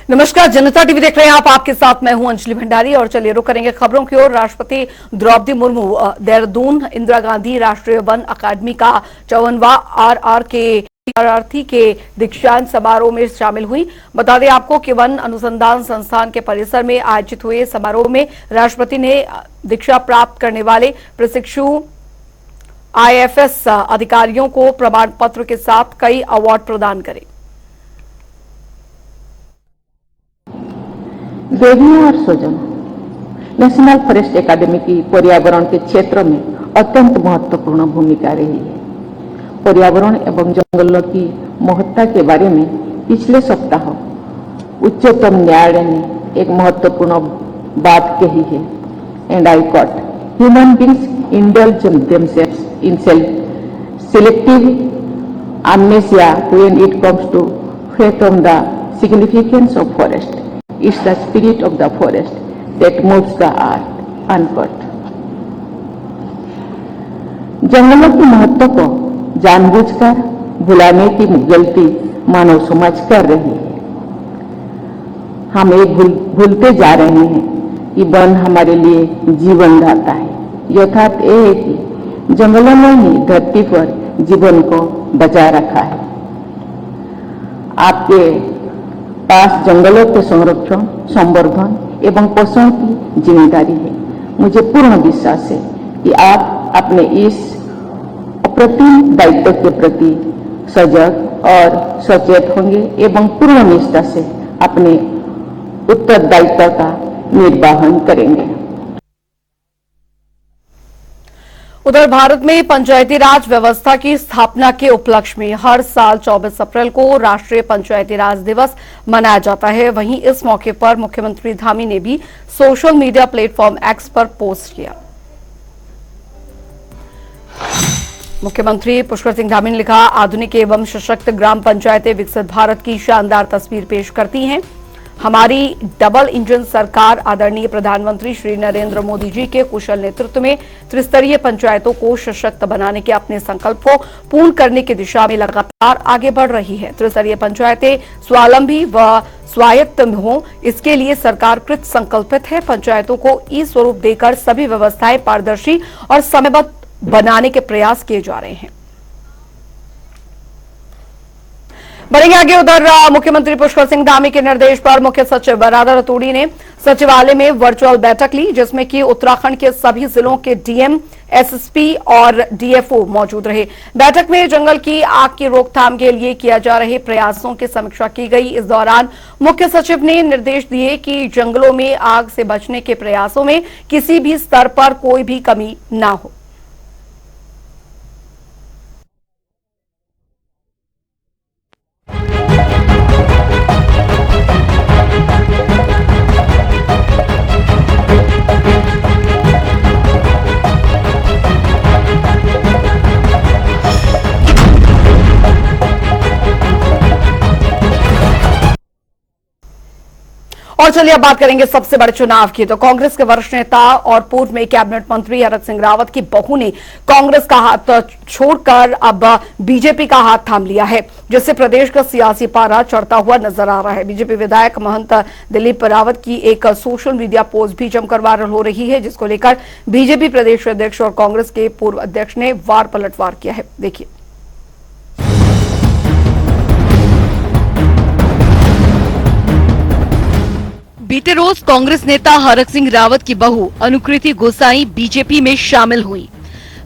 नमस्कार, जनता टीवी देख रहे हैं आप। आपके साथ मैं हूं अंजलि भंडारी और चलिए रुक करेंगे खबरों की ओर। राष्ट्रपति द्रौपदी मुर्मू देहरादून इंदिरा गांधी राष्ट्रीय वन अकादमी का 54वां RRT के दीक्षांत समारोह में शामिल हुई। बता दें आपको कि वन अनुसंधान संस्थान के परिसर में आयोजित हुए समारोह में राष्ट्रपति ने दीक्षा प्राप्त करने वाले प्रशिक्षु IFS अधिकारियों को प्रमाण पत्र के साथ कई अवार्ड प्रदान करे। देवियों और स्वजनों, नेशनल फॉरेस्ट एकेडमी की पर्यावरण के क्षेत्र में अत्यंत महत्वपूर्ण भूमिका रही है। पर्यावरण एवं जंगलों की महत्ता के बारे में पिछले सप्ताह उच्चतम न्यायालय ने एक महत्वपूर्ण बात कही है, and I quote, human beings indulge themselves in selective amnesia when it comes to faith on the significance of forest. It's the spirit of the forest that moves the earth. Unquote. जंगलों के महत्व को जानबूझकर भुलाने की गलती मानव समाज कर रही है। हम एक भूलते जा रहे हैं कि वन हमारे लिए जीवन दाता है। यथार्थ यह है कि जंगलों ने ही धरती पर जीवन को बचाए रखा है। आपके पास जंगलों के संरक्षण, संवर्धन एवं पोषण की जिम्मेदारी है। मुझे पूर्ण विश्वास है कि आप अपने इस अप्रतिम दायित्व के प्रति सजग और सचेत होंगे एवं पूर्ण निष्ठा से अपने उत्तरदायित्व का निर्वहन करेंगे। उधर भारत में पंचायती राज व्यवस्था की स्थापना के उपलक्ष्य में हर साल 24 अप्रैल को राष्ट्रीय पंचायती राज दिवस मनाया जाता है। वहीं इस मौके पर मुख्यमंत्री धामी ने भी सोशल मीडिया प्लेटफॉर्म X पर पोस्ट किया। मुख्यमंत्री पुष्कर सिंह धामी ने लिखा, आधुनिक एवं सशक्त ग्राम पंचायतें विकसित भारत की शानदार तस्वीर पेश करती हैं। हमारी डबल इंजन सरकार आदरणीय प्रधानमंत्री श्री नरेंद्र मोदी जी के कुशल नेतृत्व में त्रिस्तरीय पंचायतों को सशक्त बनाने के अपने संकल्प को पूर्ण करने की दिशा में लगातार आगे बढ़ रही है। त्रिस्तरीय पंचायतें स्वावलंबी व स्वायत्त हों, इसके लिए सरकार कृत संकल्पित है। पंचायतों को ई स्वरूप देकर सभी व्यवस्थाएं पारदर्शी और समयबद्ध बनाने के प्रयास किए जा रहे हैं। बढ़ेंगे आगे। उधर मुख्यमंत्री पुष्कर सिंह धामी के निर्देश पर मुख्य सचिव राधा रतूड़ी ने सचिवालय में वर्चुअल बैठक ली, जिसमें कि उत्तराखंड के सभी जिलों के DM, SSP और DFO मौजूद रहे। बैठक में जंगल की आग की रोकथाम के लिए किया जा रहे प्रयासों की समीक्षा की गई। इस दौरान मुख्य सचिव ने निर्देश दिए कि जंगलों में आग से बचने के प्रयासों में किसी भी स्तर पर कोई भी कमी न हो। और चलिए अब बात करेंगे सबसे बड़े चुनाव की। तो कांग्रेस के वरिष्ठ नेता और पूर्व में कैबिनेट मंत्री हरक सिंह रावत की बहू ने कांग्रेस का हाथ छोड़कर अब बीजेपी का हाथ थाम लिया है, जिससे प्रदेश का सियासी पारा चढ़ता हुआ नजर आ रहा है। बीजेपी विधायक महंत दिलीप रावत की एक सोशल मीडिया पोस्ट भी जमकर वायरल हो रही है, जिसको लेकर बीजेपी प्रदेश अध्यक्ष और कांग्रेस के पूर्व अध्यक्ष ने वार पलटवार किया है। देखिए। बीते रोज कांग्रेस नेता हरक सिंह रावत की बहू अनुकृति गोसाई बीजेपी में शामिल हुई।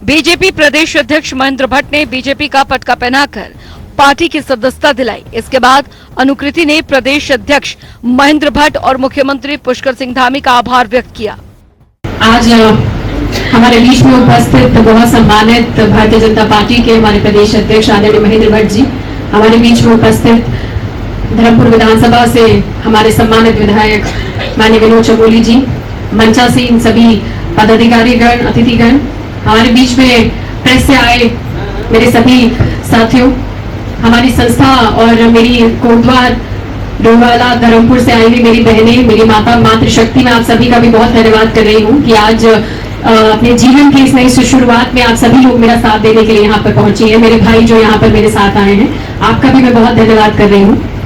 बीजेपी प्रदेश अध्यक्ष महेंद्र भट्ट ने बीजेपी का पटका पहनाकर पार्टी की सदस्यता दिलाई। इसके बाद अनुकृति ने प्रदेश अध्यक्ष महेंद्र भट्ट और मुख्यमंत्री पुष्कर सिंह धामी का आभार व्यक्त किया। आज हमारे बीच में उपस्थित बहुत सम्मानित भारतीय जनता पार्टी के हमारे प्रदेश अध्यक्ष आदरणीय महेंद्र भट्ट जी, हमारे बीच में उपस्थित धर्मपुर विधानसभा से हमारे सम्मानित विधायक माननीय विनोद चमोली जी, मंचा से इन सभी पदाधिकारीगण, अतिथिगण, हमारे बीच में प्रेस से आए मेरे सभी साथियों, हमारी संस्था और मेरी कोटद्वार डोरवाला धर्मपुर से आई हुई मेरी बहनें, मेरी माता मातृशक्ति, मैं आप सभी का भी बहुत धन्यवाद कर रही हूँ कि आज अपने जीवन की इस नई शुरुआत में आप सभी लोग मेरा साथ देने के लिए यहाँ पर पहुंची हैं। मेरे भाई जो यहाँ पर मेरे साथ आए हैं, आपका भी मैं बहुत धन्यवाद कर रही हूँ।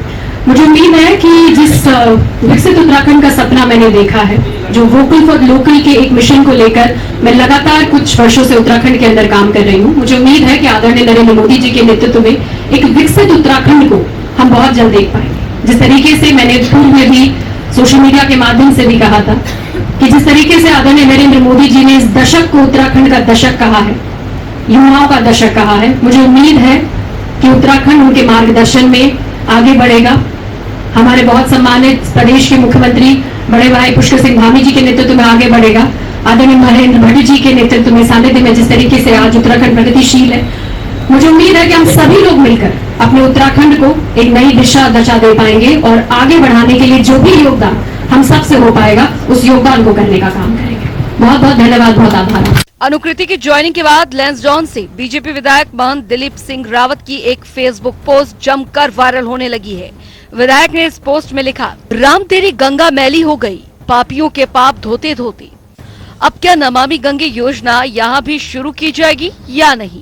मुझे उम्मीद है कि जिस विकसित उत्तराखंड का सपना मैंने देखा है, जो वोकल फॉर लोकल के एक मिशन को लेकर मैं लगातार कुछ वर्षों से उत्तराखंड के अंदर काम कर रही हूँ, मुझे उम्मीद है कि आदरणीय नरेंद्र मोदी जी के नेतृत्व में एक विकसित उत्तराखंड को हम बहुत जल्द देख पाएंगे। जिस तरीके से मैंने पूर्व में भी सोशल मीडिया के माध्यम से भी कहा था कि जिस तरीके से आदरणीय नरेंद्र मोदी जी ने इस दशक को उत्तराखंड का दशक कहा है, युवाओं का दशक कहा है, मुझे उम्मीद है कि उत्तराखंड उनके मार्गदर्शन में आगे बढ़ेगा। हमारे बहुत सम्मानित प्रदेश के मुख्यमंत्री बड़े भाई पुष्कर सिंह धामी जी के नेतृत्व में आगे बढ़ेगा। आदरणीय महेंद्र भट्ट जी के नेतृत्व में सानिध्य में जिस तरीके से आज उत्तराखंड प्रगतिशील है, मुझे उम्मीद है कि हम सभी लोग मिलकर अपने उत्तराखंड को एक नई दिशा दशा दे पाएंगे और आगे बढ़ाने के लिए जो भी योगदान हम सबसे हो पाएगा उस योगदान को करने का काम करेंगे। बहुत बहुत धन्यवाद, बहुत आभार। अनुकृति की ज्वाइनिंग के बाद लैंसडाउन से बीजेपी विधायक महंत दिलीप सिंह रावत की एक फेसबुक पोस्ट जमकर वायरल होने लगी है। विधायक ने इस पोस्ट में लिखा, राम तेरी गंगा मैली हो गई, पापियों के पाप धोते धोते। अब क्या नमामि गंगे योजना यहाँ भी शुरू की जाएगी या नहीं?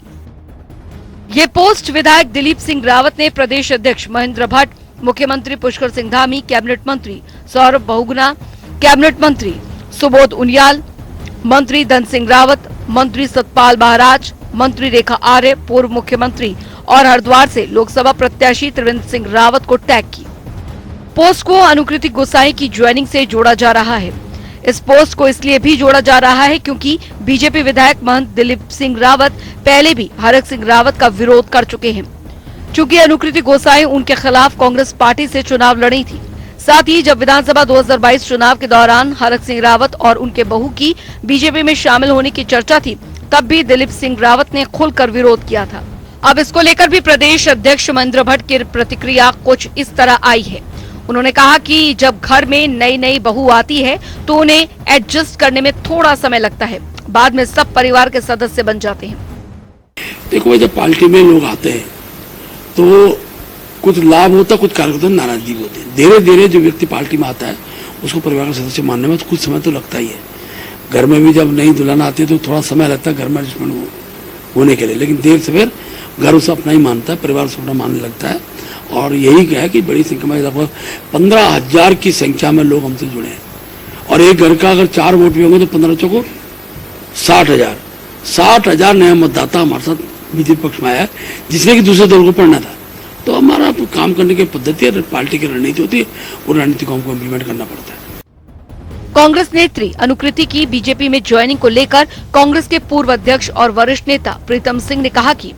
ये पोस्ट विधायक दिलीप सिंह रावत ने प्रदेश अध्यक्ष महेंद्र भट्ट, मुख्यमंत्री पुष्कर सिंह धामी, कैबिनेट मंत्री सौरभ बहुगुणा, कैबिनेट मंत्री सुबोध उनियाल, मंत्री धन सिंह रावत, मंत्री सतपाल महाराज, मंत्री रेखा आर्य, पूर्व मुख्यमंत्री और हरिद्वार से लोकसभा प्रत्याशी त्रिवेंद्र सिंह रावत को टैग की। पोस्ट को अनुकृति गोसाई की ज्वाइनिंग से जोड़ा जा रहा है। इस पोस्ट को इसलिए भी जोड़ा जा रहा है क्योंकि बीजेपी विधायक महंत दिलीप सिंह रावत पहले भी हरक सिंह रावत का विरोध कर चुके हैं। चूंकि अनुकृति गोसाई उनके खिलाफ कांग्रेस पार्टी से चुनाव लड़ी थी। साथ ही जब विधानसभा 2022 चुनाव के दौरान हरक सिंह रावत और उनके बहू की बीजेपी में शामिल होने की चर्चा थी, तब भी दिलीप सिंह रावत ने खुलकर विरोध किया था। अब इसको लेकर भी प्रदेश अध्यक्ष महेंद्र भट्ट की प्रतिक्रिया कुछ इस तरह आई है। उन्होंने कहा कि जब घर में नई नई बहू आती है तो उन्हें एडजस्ट करने में थोड़ा समय लगता है, बाद में सब परिवार के सदस्य बन जाते हैं। देखो, जब पार्टी में लोग आते हैं तो कुछ लाभ होता, कुछ कार्यकर्ता नाराजगी होती है। धीरे धीरे जो व्यक्ति पार्टी में आता है उसको परिवार का सदस्य मानने में कुछ समय तो लगता ही है। घर में भी जब नई दुल्हन आती है तो थोड़ा समय लगता है घर में एडजस्टमेंट होने के लिए, लेकिन देर से फिर घर उसे अपना ही मानता है, परिवार उसे अपना मानने लगता है। और यही क्या है कि बड़ी संख्या में लगभग 15,000 की संख्या में लोग हमसे जुड़े हैं। और एक घर का अगर 4 वोट भी होंगे तो 15 चौको 60,000 नया मतदाता हमारे साथ बीजेपी पक्ष में आया, जिसने कि दूसरे दल को पढ़ना था। तो हमारा काम करने की पद्धति है, पार्टी की रणनीति होती है, वो रणनीति को हमको इम्प्लीमेंट करना पड़ता है। कांग्रेस नेत्री अनुकृति की बीजेपी में ज्वाइनिंग को लेकर कांग्रेस के पूर्व अध्यक्ष और वरिष्ठ नेता प्रीतम सिंह ने कहा कि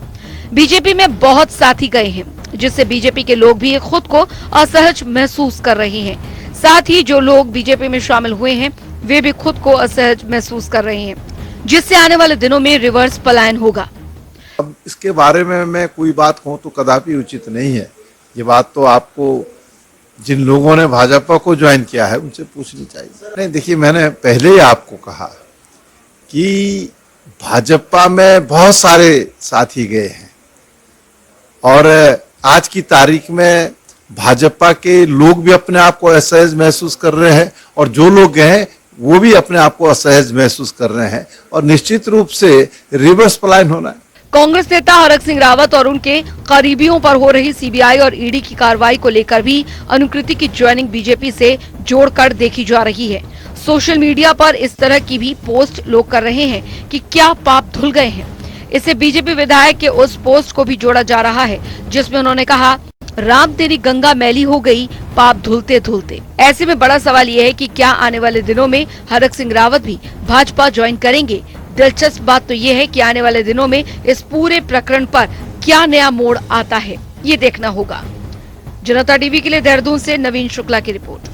बीजेपी में बहुत साथी गए हैं, जिससे बीजेपी के लोग भी खुद को असहज महसूस कर रहे हैं। साथ ही जो लोग बीजेपी में शामिल हुए हैं वे भी खुद को असहज महसूस कर रहे हैं, जिससे आने वाले दिनों में रिवर्स पलायन होगा। अब इसके बारे में मैं कोई बात कहूं तो कदापि उचित नहीं है। ये बात तो आपको जिन लोगों ने भाजपा को ज्वाइन किया है उनसे पूछनी चाहिए। नहीं, देखिए, मैंने पहले ही आपको कहा कि भाजपा में बहुत सारे साथी गए हैं और आज की तारीख में भाजपा के लोग भी अपने आप को असहज महसूस कर रहे हैं और जो लोग गए हैं वो भी अपने आप को असहज महसूस कर रहे हैं और निश्चित रूप से रिवर्स पलायन होना है। कांग्रेस नेता हरक सिंह रावत और उनके करीबियों पर हो रही सीबीआई और ईडी की कार्रवाई को लेकर भी अनुकृति की ज्वाइनिंग बीजेपी से जोड़कर देखी जा रही है। सोशल मीडिया पर इस तरह की भी पोस्ट लोग कर रहे हैं कि क्या पाप धुल गए हैं। इससे बीजेपी विधायक के उस पोस्ट को भी जोड़ा जा रहा है जिसमें उन्होंने कहा, राम तेरी गंगा मैली हो गई, पाप धुलते धुलते। ऐसे में बड़ा सवाल ये है कि क्या आने वाले दिनों में हरक सिंह रावत भी भाजपा ज्वाइन करेंगे। दिलचस्प बात तो ये है कि आने वाले दिनों में इस पूरे प्रकरण पर क्या नया मोड़ आता है, ये देखना होगा। जनता टीवी के लिए देहरादून से नवीन शुक्ला की रिपोर्ट।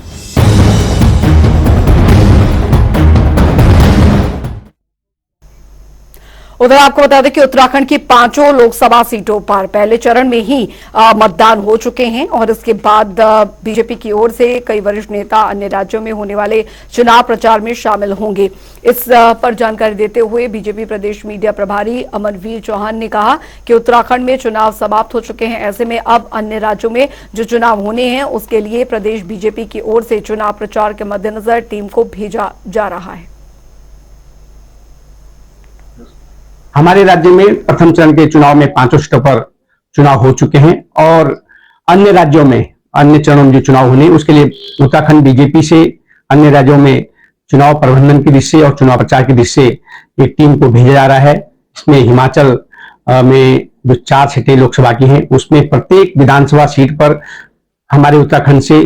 उधर आपको बता दें कि उत्तराखंड की 5 लोकसभा सीटों पर पहले चरण में ही मतदान हो चुके हैं और इसके बाद बीजेपी की ओर से कई वरिष्ठ नेता अन्य राज्यों में होने वाले चुनाव प्रचार में शामिल होंगे। इस पर जानकारी देते हुए बीजेपी प्रदेश मीडिया प्रभारी अमरवीर चौहान ने कहा कि उत्तराखंड में चुनाव समाप्त हो चुके हैं। ऐसे में अब अन्य राज्यों में जो चुनाव होने हैं उसके लिए प्रदेश बीजेपी की ओर से चुनाव प्रचार के मद्देनजर टीम को भेजा जा रहा है। हमारे राज्य में प्रथम चरण के चुनाव में 5 सीटों पर चुनाव हो चुके हैं और अन्य राज्यों में अन्य चरणों में जो चुनाव होने, उसके लिए उत्तराखंड बीजेपी से अन्य राज्यों में चुनाव प्रबंधन की दृष्टि से और चुनाव प्रचार की दृष्टि से एक टीम को भेजा जा रहा है। इसमें हिमाचल में जो 4 सीटें लोकसभा की हैं, उसमें प्रत्येक विधानसभा सीट पर हमारे उत्तराखंड से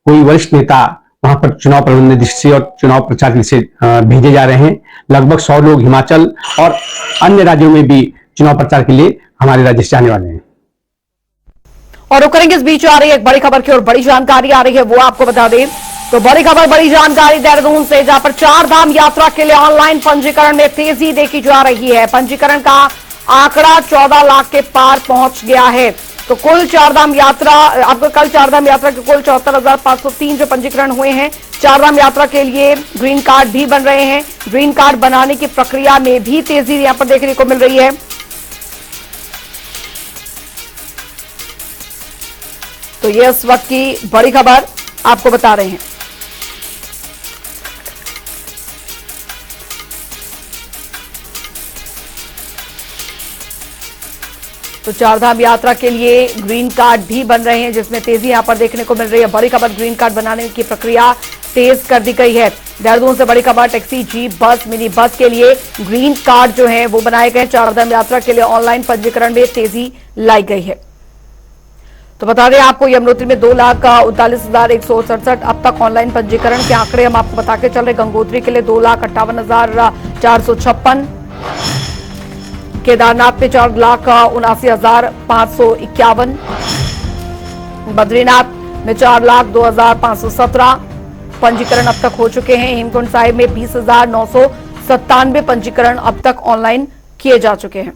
कोई वरिष्ठ नेता वहां पर चुनाव प्रबंधन दृष्टि से और चुनाव प्रचार की दृष्टि से भेजे जा रहे हैं। लगभग 100 लोग हिमाचल और अन्य राज्यों में भी चुनाव प्रचार के लिए हमारे राज्य से आने वाले हैं। और रुक करेंगे, इस बीच आ रही है एक बड़ी खबर की और बड़ी जानकारी आ रही है, वो आपको बता दें। तो बड़ी खबर, बड़ी जानकारी देहरादून से, जहां पर 4 धाम यात्रा के लिए ऑनलाइन पंजीकरण में तेजी देखी जा रही है। पंजीकरण का आंकड़ा 14 लाख के पार पहुंच गया है। तो कुल 4 धाम यात्रा, अब कल 4 धाम यात्रा के कुल 74,503 जो पंजीकरण हुए हैं। 4 धाम यात्रा के लिए ग्रीन कार्ड भी बन रहे हैं। ग्रीन कार्ड बनाने की प्रक्रिया में भी तेजी यहां पर देखने को मिल रही है। तो ये इस वक्त की बड़ी खबर आपको बता रहे हैं। तो 4 धाम यात्रा के लिए ग्रीन कार्ड भी बन रहे हैं, जिसमें तेजी यहां पर देखने को मिल रही है। बड़ी खबर, ग्रीन कार्ड बनाने की प्रक्रिया तेज कर दी गई है। देहरादून से बड़ी खबर, टैक्सी, जीप, बस, मिनी बस के लिए ग्रीन कार्ड जो है वो बनाए गए। 4 धाम यात्रा के लिए ऑनलाइन पंजीकरण में तेजी लाई गई है। तो बता दें आपको, यमुनोत्री में 2,39,167 अब तक ऑनलाइन पंजीकरण के आंकड़े हम आपको बता के चल रहे। गंगोत्री के लिए 2,58,456, केदारनाथ में 4,79,551, बद्रीनाथ में 4,02,517 पंजीकरण अब तक हो चुके हैं। हेमकुंड साहिब में 20,997 पंजीकरण अब तक ऑनलाइन किए जा चुके हैं।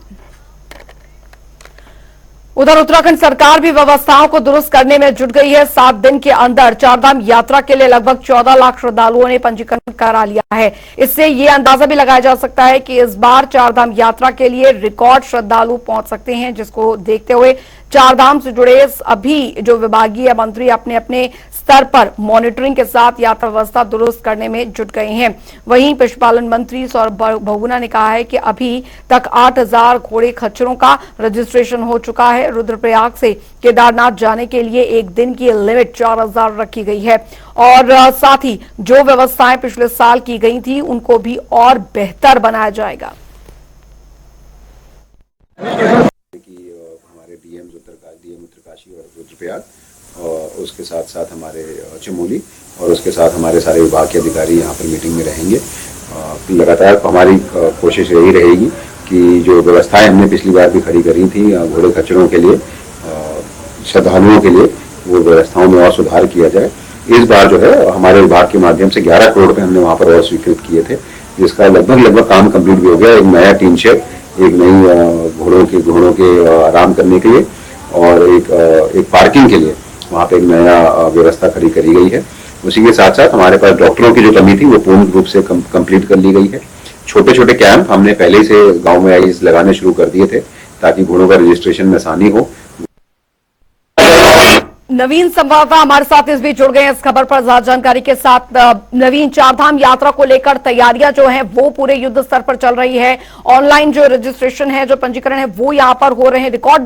उधर उत्तराखंड सरकार भी व्यवस्थाओं को दुरुस्त करने में जुट गई है। 7 दिन के अंदर 4 धाम यात्रा के लिए लगभग 14 लाख श्रद्धालुओं ने पंजीकरण करा लिया है। इससे यह अंदाजा भी लगाया जा सकता है कि इस बार 4 धाम यात्रा के लिए रिकॉर्ड श्रद्धालु पहुंच सकते हैं, जिसको देखते हुए 4 धाम से जुड़े अभी जो विभागीय मंत्री अपने अपने स्तर पर मॉनिटरिंग के साथ यात्रा व्यवस्था दुरुस्त करने में जुट गए हैं। वहीं पशुपालन मंत्री सौरभ बहुगुणा ने कहा है कि अभी तक 8,000 घोड़े खच्चरों का रजिस्ट्रेशन हो चुका है। रुद्रप्रयाग से केदारनाथ जाने के लिए एक दिन की लिमिट 4,000 रखी गई है और साथ ही जो व्यवस्थाएं पिछले साल की गई थी उनको भी और बेहतर बनाया जाएगा। हमारे डीएम उत्तरकाशी और रुद्रप्रयाग और उसके साथ साथ हमारे चमोली और उसके साथ हमारे सारे विभाग के अधिकारी यहाँ पर मीटिंग में रहेंगे। लगातार हमारी कोशिश यही रहेगी कि जो व्यवस्थाएं हमने पिछली बार भी खड़ी करी थी घोड़े खच्चरों के लिए, श्रद्धालुओं के लिए, वो व्यवस्थाओं में और सुधार किया जाए। इस बार जो है हमारे विभाग के माध्यम से 11 करोड़ रुपए हमने वहाँ पर और स्वीकृत किए थे, जिसका लगभग काम कंप्लीट भी हो गया। एक नया टीन शेड, एक नई घोड़ों के आराम करने के लिए और एक पार्किंग के लिए वहाँ पे एक नया व्यवस्था खड़ी करी गई है। उसी के साथ साथ हमारे पास डॉक्टरों की जो कमी थी वो पूर्ण रूप से कंप्लीट कर ली गई है। छोटे छोटे कैंप हमने पहले से गांव में लगाने शुरू कर दिए थे ताकि घोड़ों का रजिस्ट्रेशन में आसानी हो। नवीन संवाददाता हमारे साथ इस बीच जुड़ गए हैं इस खबर पर ज्यादा जानकारी के साथ। नवीन, 4 धाम यात्रा को लेकर तैयारियां जो हैं वो पूरे युद्ध स्तर पर चल रही है। ऑनलाइन जो रजिस्ट्रेशन है, जो पंजीकरण है वो यहां पर हो रहे हैं, रिकॉर्ड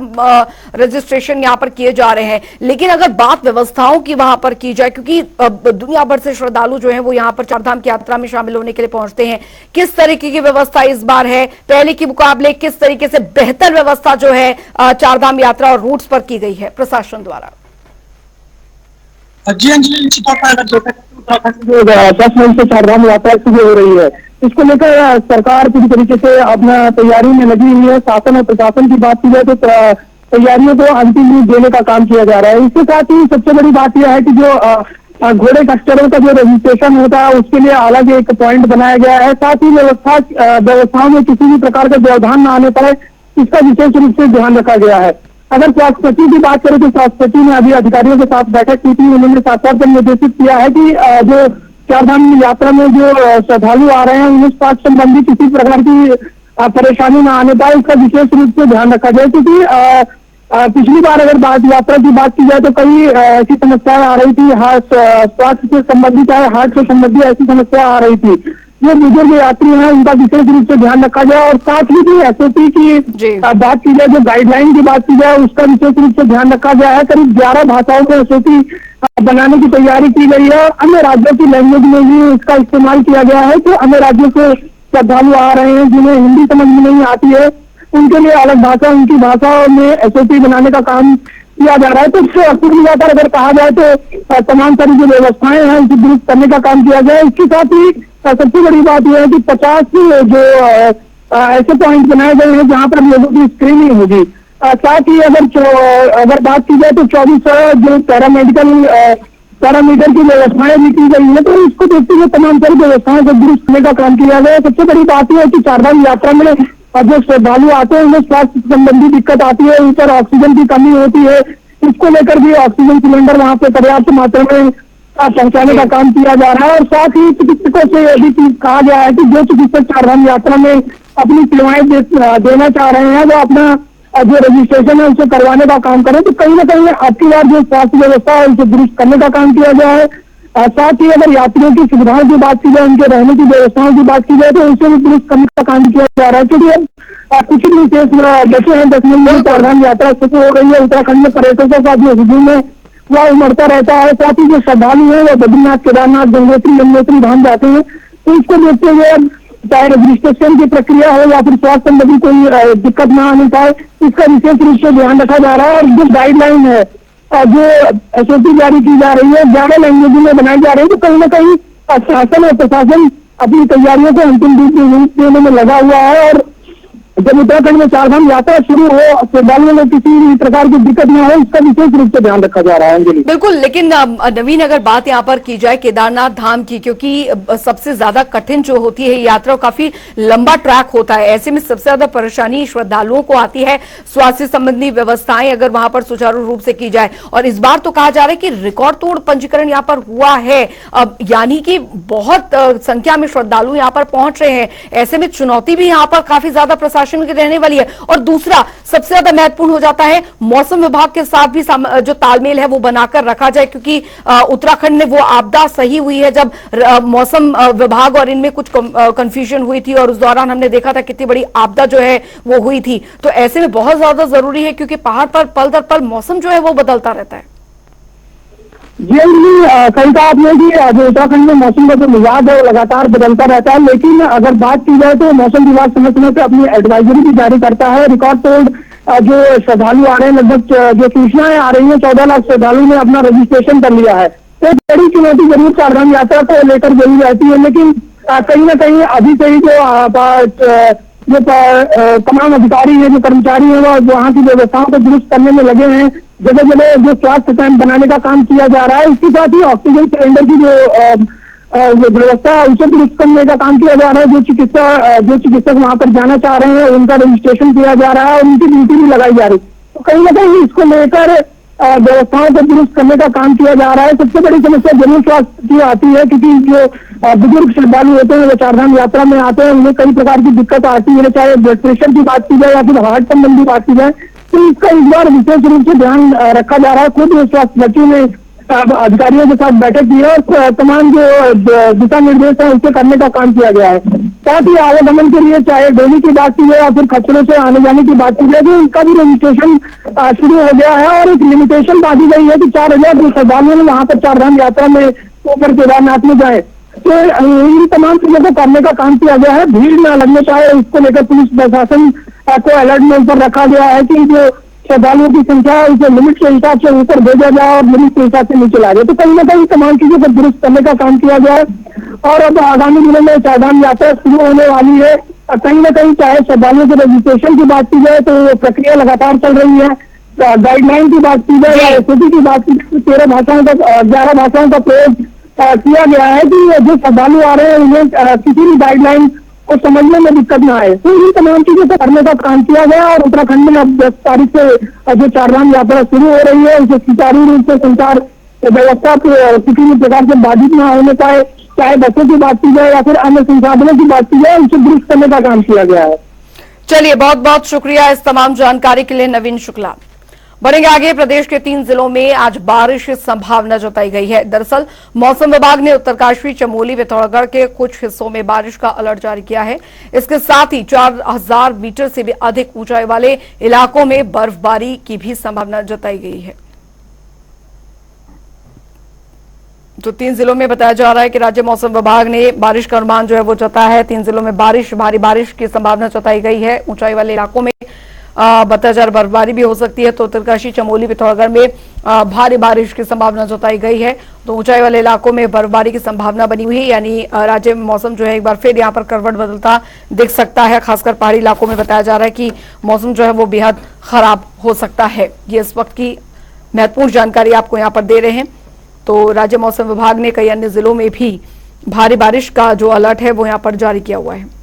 रजिस्ट्रेशन यहां पर किए जा रहे हैं। लेकिन अगर बात व्यवस्थाओं की वहां पर की जाए, क्योंकि दुनिया भर से श्रद्धालु जो है वो यहाँ पर 4 धाम की यात्रा में शामिल होने के लिए पहुंचते हैं, किस तरीके की व्यवस्था इस बार है, पहले के मुकाबले किस तरीके से बेहतर व्यवस्था जो है 4 धाम यात्रा और रूट्स पर की गई है प्रशासन द्वारा? जी उत्तराखंड जो 10 मई से 4 धाम यात्रा शुरू हो रही है, इसको लेकर सरकार पूरी तरीके से अपना तैयारी में लगी हुई है। शासन और प्रशासन की बात की जाए तो तैयारियों को अंतिम रूप देने का काम किया जा रहा है। इसके साथ ही सबसे बड़ी बात यह है कि जो घोड़े खच्चरों का जो रजिस्ट्रेशन होता है उसके लिए अलग एक पॉइंट बनाया गया है। साथ ही व्यवस्थाओं में किसी भी प्रकार का व्यवधान न आने पाए, इसका विशेष रूप से ध्यान रखा गया है। अगर स्वास्थ्य सचिव की बात करें तो स्वास्थ्य सचिव ने अभी अधिकारियों के साथ बैठक की थी। उन्होंने साथ साथ निर्देशित किया है कि जो 4 धाम यात्रा में जो श्रद्धालु आ रहे हैं उन्हें स्वास्थ्य संबंधी किसी प्रकार की परेशानी न आने पाए, इसका विशेष रूप से ध्यान रखा जाए। क्योंकि पिछली बार अगर यात्रा की बात की जाए तो कई ऐसी समस्याएं आ रही थी, स्वास्थ्य से संबंधित चाहे हार्ट से संबंधित ऐसी समस्या आ रही थी। जो बुजुर्ग यात्री हैं उनका विशेष रूप से ध्यान रखा जाए। और साथ ही भी एसओपी की बात की जाए, जो गाइडलाइन की बात की जाए, उसका विशेष रूप से ध्यान रखा गया है। करीब 11 भाषाओं में एसओपी बनाने की तैयारी की गई है। अन्य राज्यों की लैंग्वेज में भी इसका इस्तेमाल किया गया है। तो अन्य राज्यों से श्रद्धालु आ रहे हैं जिन्हें हिंदी समझ में नहीं आती है, उनके लिए अलग भाषा, उनकी भाषा में एसओपी बनाने का काम किया जा रहा है। तो इससे कुल मिलाकर अगर कहा जाए तो तमाम सारी जो व्यवस्थाएं हैं उसे दुरुस्त करने का काम किया गया है। इसके साथ ही सबसे बड़ी बात यह है कि 50 जो ऐसे पॉइंट बनाए गए हैं जहां पर लोगों की स्क्रीनिंग होगी। साथ ही अगर बात की जाए तो 24 जो पैरामीटर की व्यवस्थाएं भी की गई है, तो इसको देखते हुए तमाम सारी व्यवस्थाएं को दुरुस्त करने का काम किया गया है। सबसे बड़ी बात यह है कि चारधाम यात्रा में जो श्रद्धालु आते हैं उन्हें स्वास्थ्य संबंधी दिक्कत आती है, ऊपर ऑक्सीजन की कमी होती है। इसको लेकर भी ऑक्सीजन सिलेंडर वहां पे पर्याप्त मात्रा में पहुंचाने का काम किया जा रहा है। और साथ ही चिकित्सकों से यह भी कहा गया है कि जो चिकित्सक चारधाम यात्रा में अपनी सेवाएं देना चाह रहे हैं वो अपना जो रजिस्ट्रेशन है उसे करवाने का काम करें। तो कहीं ना कहीं आपकी बार जो स्वास्थ्य व्यवस्था है उसे दुरुस्त करने का काम किया गया है। साथ ही अगर यात्रियों की सुविधाओं की बात की जाए, उनके रहने की व्यवस्थाओं की बात की जाए, तो उसे भी दुरुस्त करने का काम किया जा रहा है। क्योंकि अब कुछ ही शेष बचे हैं, 10 दिन में चारधाम यात्रा शुरू हो गई है। उत्तराखंड में पर्यटकों का जो हुजूम है वह उमड़ता रहता है। साथ ही जो श्रद्धालु है वो बद्रीनाथ, केदारनाथ, गंगोत्री, यमुनोत्री धाम जाते हैं। तो इसको देखते हुए अब चाहे रजिस्ट्रेशन की प्रक्रिया हो या फिर स्वास्थ्य संबंधी कोई दिक्कत ना आने पाए, इसका विशेष रूप से ध्यान रखा जा रहा है। और जो गाइडलाइन है जो एसओपी जारी की जा रही है, 11 लैंग्वेज में बनाई जा रही है, तो कहीं ना कहीं शासन और प्रशासन अपनी तैयारियों को अंतिम रूप देने में लगा हुआ है। और जब उत्तराखंड में चारधाम यात्रा शुरू हो, श्रद्धालुओं में किसी भी प्रकार की दिक्कत न हो, इसका विशेष रूप से ध्यान रखा जा रहा है। बिल्कुल, लेकिन नवीन अगर बात यहाँ पर की जाए केदारनाथ धाम की, क्योंकि सबसे ज्यादा कठिन जो होती है यात्रा, काफी लंबा ट्रैक होता है, ऐसे में सबसे ज्यादा परेशानी श्रद्धालुओं को आती है। स्वास्थ्य संबंधी व्यवस्थाएं अगर वहां पर सुचारू रूप से की जाए, और इस बार तो कहा जा रहा है कि रिकॉर्ड तोड़ पंजीकरण यहाँ पर हुआ है, यानी कि बहुत संख्या में श्रद्धालु यहाँ पर पहुंच रहे हैं। ऐसे में चुनौती भी यहाँ पर काफी ज्यादा प्रशासन की रहने वाली है। और दूसरा सबसे ज्यादा महत्वपूर्ण हो जाता है मौसम विभाग के साथ भी जो तालमेल है वो बनाकर रखा जाए, क्योंकि उत्तराखंड में वो आपदा सही हुई है जब मौसम विभाग और इनमें कुछ कंफ्यूजन हुई थी, और उस दौरान हमने देखा था कितनी बड़ी आपदा जो है वो हुई थी। तो ऐसे में बहुत ज्यादा जरूरी है, क्योंकि पहाड़ पर पल दर पल मौसम जो है वो बदलता रहता है। जी सही कहा आपने कि जो उत्तराखंड में मौसम का जो मिजाज है वो लगातार बदलता रहता है। लेकिन अगर बात की जाए तो मौसम विभाग समय समय पे अपनी एडवाइजरी भी जारी करता है। रिकॉर्ड तोड़ जो श्रद्धालु आ रहे हैं, लगभग जो सूचनाएं आ रही है, 14 लाख श्रद्धालु ने अपना रजिस्ट्रेशन कर लिया है। तो एक बड़ी चुनौती जरूर चारधाम यात्रा को लेकर जरूर रहती है। लेकिन कहीं ना कहीं अभी से ही जो तमाम अधिकारी हैं, जो कर्मचारी हैं, वो वहाँ की व्यवस्थाओं को दुरुस्त करने में लगे हैं। जगह जगह जो स्वास्थ्य कैंप बनाने का काम किया जा रहा है। इसके साथ ही ऑक्सीजन सिलेंडर की जो व्यवस्था है उसे दुरुस्त करने का काम किया जा रहा है। जो चिकित्सक वहां पर जाना चाह रहे हैं उनका रजिस्ट्रेशन किया जा रहा है और उनकी ड्यूटी भी लगाई जा रही है। तो कहीं ना कहीं इसको लेकर व्यवस्थाओं को दुरुस्त करने का काम किया जा रहा है। सबसे बड़ी समस्या जरूर स्वास्थ्य की आती है, क्योंकि जो बुजुर्ग श्रद्धालु होते हैं वो चारधाम यात्रा में आते हैं, उन्हें कई प्रकार की दिक्कत आती है, चाहे ब्लड प्रेशर की बात की जाए या फिर हार्ट संबंधी बात की जाए। तो इसका इस बार विशेष रूप से ध्यान रखा जा रहा है। खुद स्वास्थ्य सचिव ने अधिकारियों के साथ बैठक की है और तमाम जो दिशा निर्देश है उसे करने का काम किया गया है। साथ ही आवागमन के लिए चाहे डेली की बात की जाए या फिर खच्चरों से आने जाने की बात की जाए, तो उनका भी रजिस्ट्रेशन शुरू हो गया है। और एक लिमिटेशन बांधी गई है कि 4000 श्रद्धालुओं ने वहां पर चारधाम यात्रा में ऊपर केदारनाथ में जाए। तो इन तमाम चीजों को करने का काम किया गया है। भीड़ न लगने पाए, इसको लेकर पुलिस प्रशासन को अलर्ट में ऊपर रखा गया है कि जो श्रद्धालुओं की संख्या है उसे लिमिट के हिसाब से ऊपर भेजा जाए और लिमिट के हिसाब से नीचे ला जाए। तो कहीं ना कहीं तमाम चीजों को दुरुस्त करने का काम किया गया है। और अब आगामी दिनों में चारधाम यात्रा शुरू होने वाली है। कहीं ना कहीं चाहे श्रद्धालुओं के रजिस्ट्रेशन की बात की जाए तो प्रक्रिया लगातार चल रही है। गाइडलाइन की बात की जाए या एसओपी की बात की जाए, 11 भाषाओं का प्रयोग किया गया है कि जो श्रद्धालु आ रहे हैं उन्हें किसी भी गाइडलाइन को समझने में दिक्कत ना आए। तो इन तमाम चीजों को करने का काम किया गया। और उत्तराखंड में अब 10 तारीख से जो चारधाम यात्रा शुरू हो रही है उसे सुचारू रूप से संचार व्यवस्था किसी भी प्रकार से बाधित न होने पाए, चाहे बसों की बात की जाए या फिर अन्य संसाधनों की बात की जाए, उसे दुरुस्त करने का काम किया गया है। चलिए, बहुत बहुत शुक्रिया इस तमाम जानकारी के लिए नवीन शुक्ला। बढ़ेंगे आगे। प्रदेश के 3 जिलों में आज बारिश की संभावना जताई गई है। दरअसल मौसम विभाग ने उत्तरकाशी, चमोली, पिथौरागढ़ के कुछ हिस्सों में बारिश का अलर्ट जारी किया है। इसके साथ ही 4000 मीटर से भी अधिक ऊंचाई वाले इलाकों में बर्फबारी की भी संभावना जताई गई है। तो 3 जिलों में बताया जा रहा है कि राज्य मौसम विभाग ने बारिश का अनुमान जो है वो जताया है। 3 जिलों में भारी बारिश की संभावना जताई गई है। ऊंचाई वाले इलाकों में बताया जा रहा बर्फबारी भी हो सकती है। तो उत्तरकाशी, चमोली, पिथौरागढ़ में भारी बारिश की संभावना जताई गई है। तो ऊंचाई वाले इलाकों में बर्फबारी की संभावना बनी हुई है, यानी राज्य में मौसम जो है एक बार फिर यहाँ पर करवट बदलता दिख सकता है। खासकर पहाड़ी इलाकों में बताया जा रहा है कि मौसम जो है वो बेहद खराब हो सकता है। ये इस वक्त की महत्वपूर्ण जानकारी आपको यहाँ पर दे रहे हैं। तो राज्य मौसम विभाग ने कई अन्य जिलों में भी भारी बारिश का जो अलर्ट है वो यहाँ पर जारी किया हुआ है।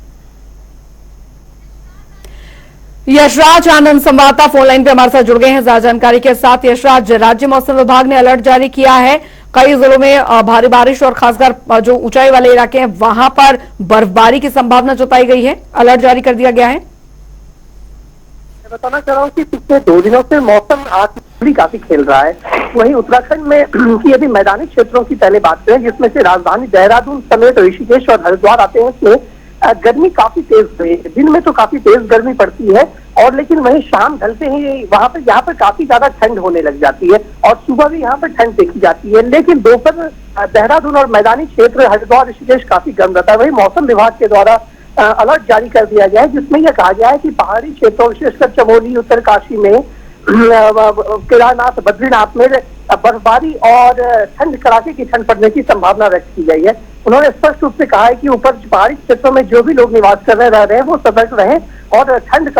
यशराज आनंद संवाददाता फोन लाइन पे हमारे साथ जुड़ गए हैं ज्यादा जानकारी के साथ। यशराज, राज्य मौसम विभाग ने अलर्ट जारी किया है, कई जिलों में भारी बारिश और खासकर जो ऊंचाई वाले इलाके हैं वहां पर बर्फबारी की संभावना जताई गई है, अलर्ट जारी कर दिया गया है। मैं बताना चाह रहा हूँ कि पिछले 2 दिनों से मौसम आज भी काफी खेल रहा है। वहीं उत्तराखंड में की यदि मैदानी क्षेत्रों की पहले बात करें, जिसमें से राजधानी देहरादून समेत ऋषिकेश और हरिद्वार आते हैं, उसमें गर्मी काफी तेज हुई है। दिन में तो काफी तेज गर्मी पड़ती है और लेकिन वहीं शाम ढलते ही यहाँ पर काफी ज्यादा ठंड होने लग जाती है और सुबह भी यहाँ पर ठंड देखी जाती है। लेकिन दोपहर देहरादून और मैदानी क्षेत्र हरिद्वार, ऋषिकेश काफी गर्म रहता है। वही मौसम विभाग के द्वारा अलर्ट जारी कर दिया गया है, जिसमें यह कहा गया है कि पहाड़ी क्षेत्रों विशेषकर चमोली, उत्तरकाशी में, केदारनाथ, बद्रीनाथ में बर्फबारी और ठंड कड़ाके की ठंड पड़ने की संभावना व्यक्त की गई है। उन्होंने स्पष्ट रूप से कहा है कि ऊपर पहाड़ी क्षेत्रों में जो भी लोग निवास कर रहे हैं वो सतर्क रहें और ठंड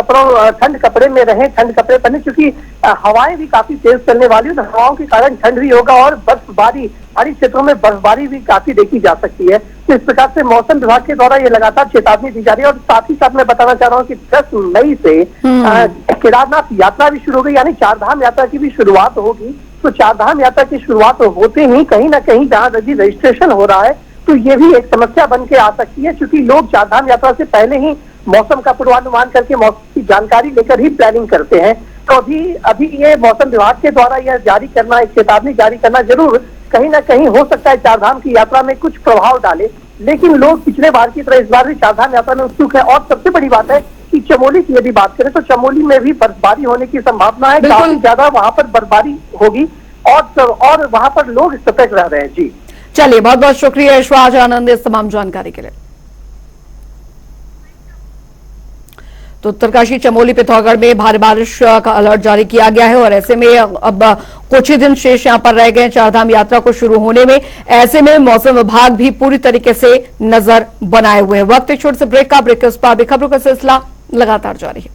कपड़े में रहें, ठंड कपड़े पहने, क्योंकि हवाएं भी काफी तेज चलने वाली है। हवाओं के कारण ठंड भी होगा और बर्फबारी, पहाड़ी क्षेत्रों में बर्फबारी भी काफी देखी जा सकती है। तो इस प्रकार से मौसम विभाग के द्वारा ये लगातार चेतावनी दी जा रही है। और साथ ही साथ मैं बताना चाह रहा हूँ कि 10 मई से केदारनाथ यात्रा भी शुरू हो गई, यानी 4 धाम यात्रा की भी शुरुआत होगी। तो 4 धाम यात्रा की शुरुआत होते ही कहीं ना कहीं जहाँ रजिस्ट्रेशन हो रहा है तो ये भी एक समस्या बन के आ सकती है, क्योंकि लोग 4 धाम यात्रा से पहले ही मौसम का पूर्वानुमान करके मौसम की जानकारी लेकर ही प्लानिंग करते हैं। तो अभी ये मौसम विभाग के द्वारा यह जारी करना, एक चेतावनी जारी करना जरूर कहीं ना कहीं हो सकता है 4 धाम की यात्रा में कुछ प्रभाव डाले। लेकिन लोग पिछले बार की तरह इस बार भी 4 धाम यात्रा में उत्सुक है। और सबसे बड़ी बात है कि चमोली की यदि बात करें तो चमोली में भी बर्फबारी होने की संभावना है, काफी ज्यादा वहां पर बर्फबारी होगी और वहां पर लोग सतर्क रह रहे हैं। जी चलिए, बहुत बहुत शुक्रिया यशराज आनंद इस तमाम जानकारी के लिए। तो उत्तरकाशी, चमोली, पिथौरागढ़ में भारी बारिश का अलर्ट जारी किया गया है और ऐसे में अब कुछ ही दिन शेष यहां पर रह गए 4 धाम यात्रा को शुरू होने में। ऐसे में मौसम विभाग भी पूरी तरीके से नजर बनाए हुए है। वक्त एक छोटे से ब्रेक का, ब्रेक के उस पर खबरों का सिलसिला लगातार जारी है।